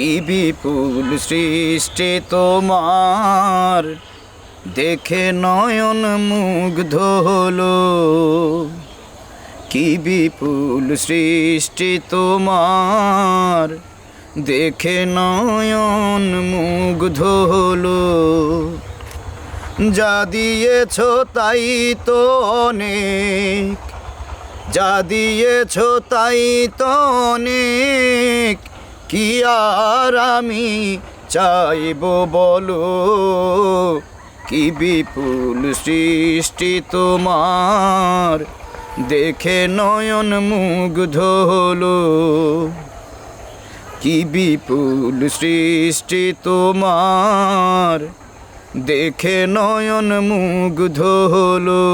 কি বিপুল সৃষ্টি তোমার, দেখে নয়ন মুগ্ধ হলো। কি বিপুল সৃষ্টি তোমার, দেখে নয়ন মুগ্ধ হলো। যা দিয়েছ তাই তো অনেক, যা দিয়েছ তাই তো অনেক, কি আর আমি চাইব বলো। কি বিপুল সৃষ্টি তোমার, দেখে নয়ন মুগ্ধ হলো। কি বিপুল সৃষ্টি তোমার, দেখে নয়ন মুগ্ধ হলো।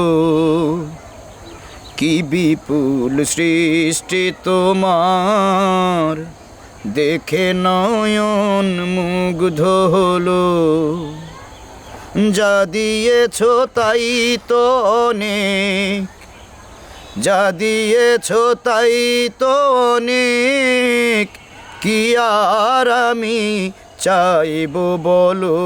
কি বিপুল সৃষ্টি তোমার, দেখে নয়ন মুগ্ধ হলো। যা দিয়েছ তাই তো অনেক, যা দিয়েছ তাই তো অনেক, কি আর আমি চাইব বলো।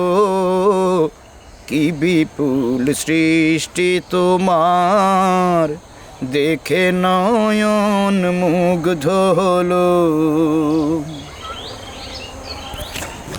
কি বিপুল সৃষ্টি তোমার, দেখে নয়ন মুগ্ধ হলো।